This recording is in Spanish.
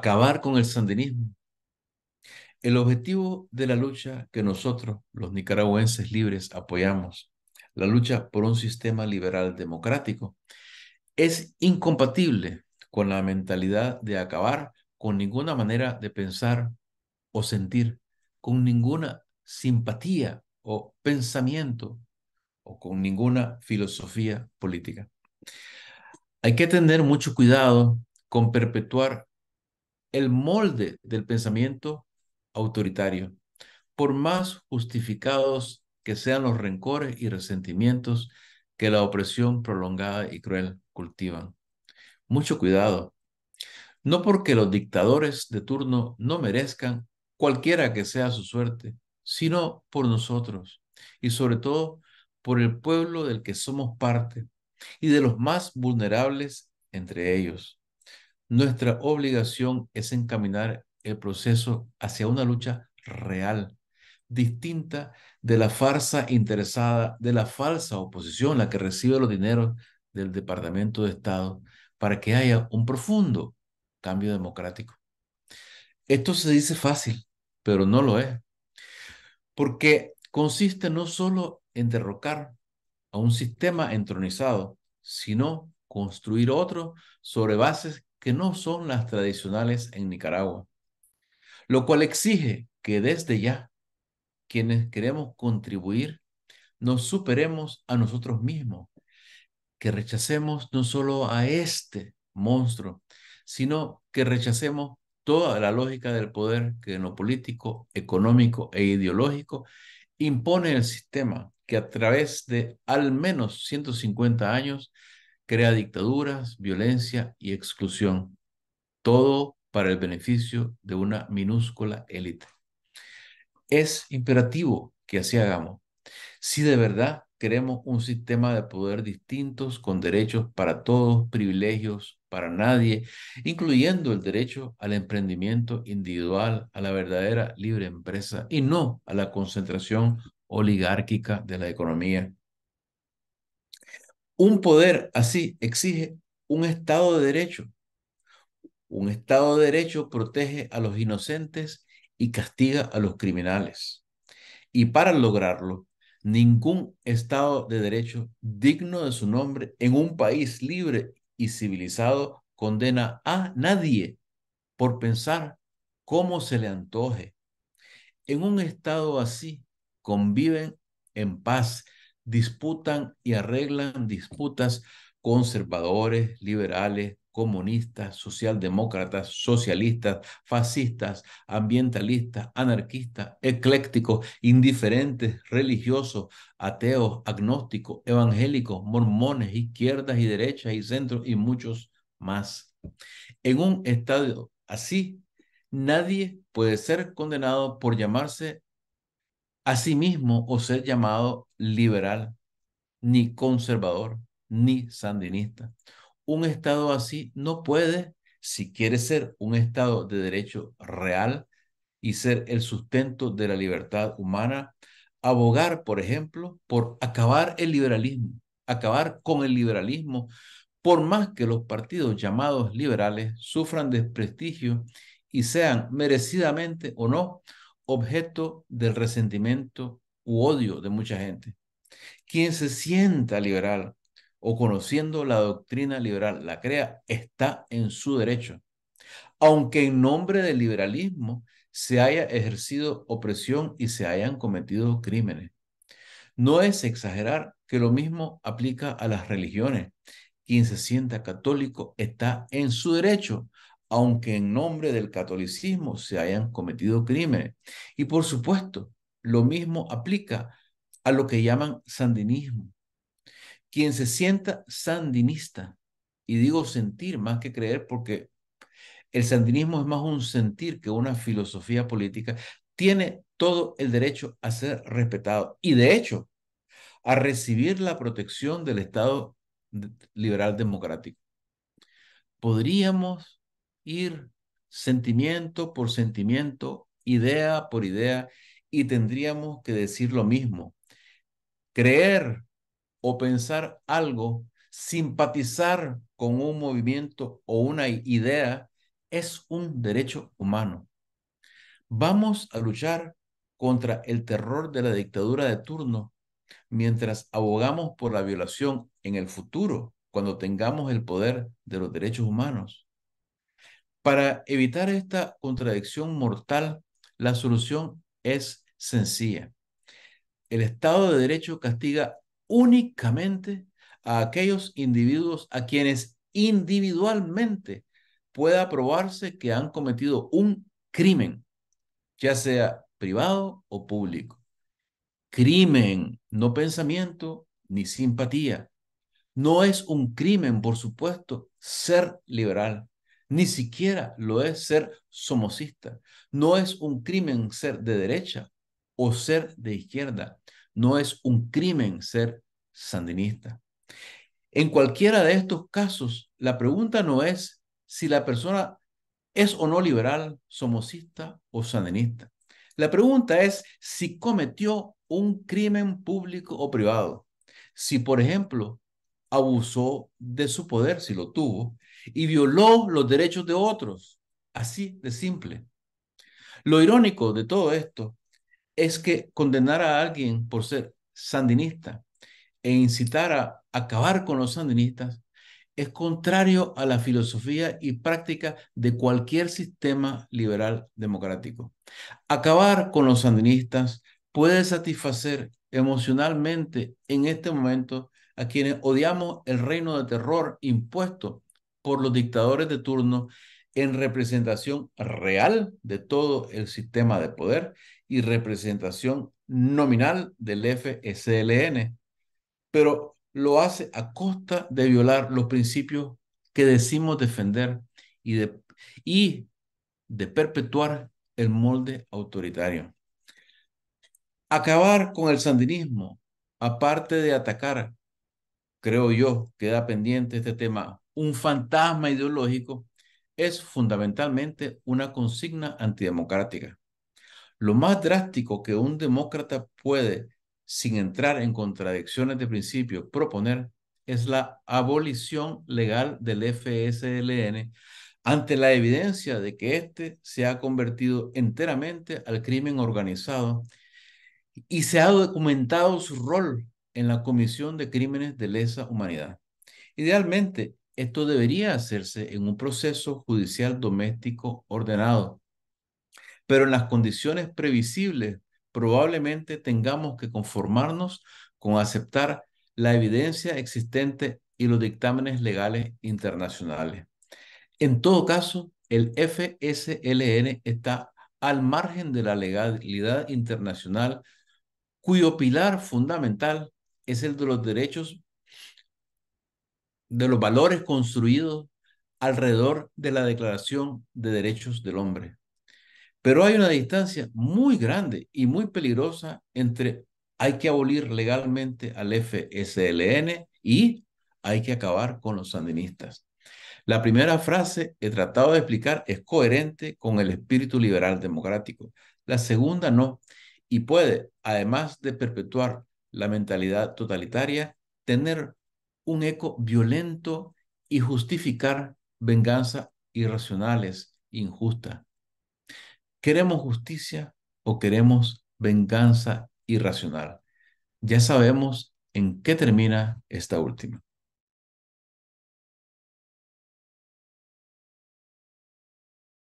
acabar con el sandinismo. El objetivo de la lucha que nosotros, los nicaragüenses libres, apoyamos, la lucha por un sistema liberal democrático, es incompatible con la mentalidad de acabar con ninguna manera de pensar o sentir, con ninguna simpatía o pensamiento o con ninguna filosofía política. Hay que tener mucho cuidado con perpetuar el molde del pensamiento autoritario, por más justificados que sean los rencores y resentimientos que la opresión prolongada y cruel cultivan. Mucho cuidado, no porque los dictadores de turno no merezcan cualquiera que sea su suerte, sino por nosotros y sobre todo por el pueblo del que somos parte y de los más vulnerables entre ellos. Nuestra obligación es encaminar el proceso hacia una lucha real, distinta de la farsa interesada, de la falsa oposición, la que recibe los dineros del Departamento de Estado, para que haya un profundo cambio democrático. Esto se dice fácil, pero no lo es, porque consiste no solo en derrocar a un sistema entronizado, sino construir otro sobre bases que no son las tradicionales en Nicaragua, lo cual exige que desde ya quienes queremos contribuir nos superemos a nosotros mismos, que rechacemos no solo a este monstruo, sino que rechacemos toda la lógica del poder que en lo político, económico e ideológico impone el sistema que a través de al menos 150 años crea dictaduras, violencia y exclusión, todo para el beneficio de una minúscula élite. Es imperativo que así hagamos. Si de verdad queremos un sistema de poder distintos, con derechos para todos, privilegios para nadie, incluyendo el derecho al emprendimiento individual, a la verdadera libre empresa y no a la concentración oligárquica de la economía. Un poder así exige un Estado de Derecho. Un Estado de Derecho protege a los inocentes y castiga a los criminales. Y para lograrlo, ningún Estado de Derecho digno de su nombre en un país libre y civilizado condena a nadie por pensar cómo se le antoje. En un estado así conviven en paz, disputan y arreglan disputas conservadores, liberales, comunistas, socialdemócratas, socialistas, fascistas, ambientalistas, anarquistas, eclécticos, indiferentes, religiosos, ateos, agnósticos, evangélicos, mormones, izquierdas y derechas y centros y muchos más. En un estado así, nadie puede ser condenado por llamarse a sí mismo o ser llamado liberal, ni conservador, ni sandinista. Un estado así no puede, si quiere ser un estado de derecho real y ser el sustento de la libertad humana, abogar, por ejemplo, por acabar el liberalismo, acabar con el liberalismo, por más que los partidos llamados liberales sufran desprestigio y sean merecidamente o no objeto del resentimiento u odio de mucha gente. Quien se sienta liberal o conociendo la doctrina liberal la crea, está en su derecho, aunque en nombre del liberalismo se haya ejercido opresión y se hayan cometido crímenes. No es exagerar que lo mismo aplica a las religiones. Quien se sienta católico está en su derecho, aunque en nombre del catolicismo se hayan cometido crímenes. Y por supuesto, lo mismo aplica a lo que llaman sandinismo. Quien se sienta sandinista, y digo sentir más que creer porque el sandinismo es más un sentir que una filosofía política, tiene todo el derecho a ser respetado. Y de hecho, a recibir la protección del Estado liberal democrático. Podríamos ir sentimiento por sentimiento, idea por idea, y tendríamos que decir lo mismo. Creer o pensar algo, simpatizar con un movimiento o una idea es un derecho humano. Vamos a luchar contra el terror de la dictadura de turno mientras abogamos por la violación en el futuro, cuando tengamos el poder de los derechos humanos. Para evitar esta contradicción mortal, la solución es sencilla. El Estado de Derecho castiga únicamente a aquellos individuos a quienes individualmente pueda probarse que han cometido un crimen, ya sea privado o público. Crimen, no pensamiento ni simpatía. No es un crimen, por supuesto, ser liberal. Ni siquiera lo es ser somocista. No es un crimen ser de derecha o ser de izquierda. No es un crimen ser sandinista. En cualquiera de estos casos, la pregunta no es si la persona es o no liberal, somocista o sandinista. La pregunta es si cometió un crimen público o privado. Si, por ejemplo, abusó de su poder, si lo tuvo, y violó los derechos de otros. Así de simple. Lo irónico de todo esto es que condenar a alguien por ser sandinista e incitar a acabar con los sandinistas es contrario a la filosofía y práctica de cualquier sistema liberal democrático. Acabar con los sandinistas puede satisfacer emocionalmente en este momento a quienes odiamos el reino de terror impuesto por los dictadores de turno en representación real de todo el sistema de poder y representación nominal del FSLN, pero lo hace a costa de violar los principios que decimos defender y y de perpetuar el molde autoritario. Acabar con el sandinismo, aparte de atacar, creo yo, queda pendiente este tema, un fantasma ideológico, es fundamentalmente una consigna antidemocrática. Lo más drástico que un demócrata puede, sin entrar en contradicciones de principio, proponer es la abolición legal del FSLN ante la evidencia de que éste se ha convertido enteramente al crimen organizado y se ha documentado su rol en la comisión de crímenes de lesa humanidad. Idealmente, esto debería hacerse en un proceso judicial doméstico ordenado, pero en las condiciones previsibles probablemente tengamos que conformarnos con aceptar la evidencia existente y los dictámenes legales internacionales. En todo caso, el FSLN está al margen de la legalidad internacional, cuyo pilar fundamental es el de los derechos, de los valores construidos alrededor de la Declaración de Derechos del Hombre. Pero hay una distancia muy grande y muy peligrosa entre hay que abolir legalmente al FSLN y hay que acabar con los sandinistas. La primera frase he tratado de explicar es coherente con el espíritu liberal democrático. La segunda no, y puede, además de perpetuar la mentalidad totalitaria, tener un eco violento y justificar venganzas irracionales, injustas. ¿Queremos justicia o queremos venganza irracional? Ya sabemos en qué termina esta última.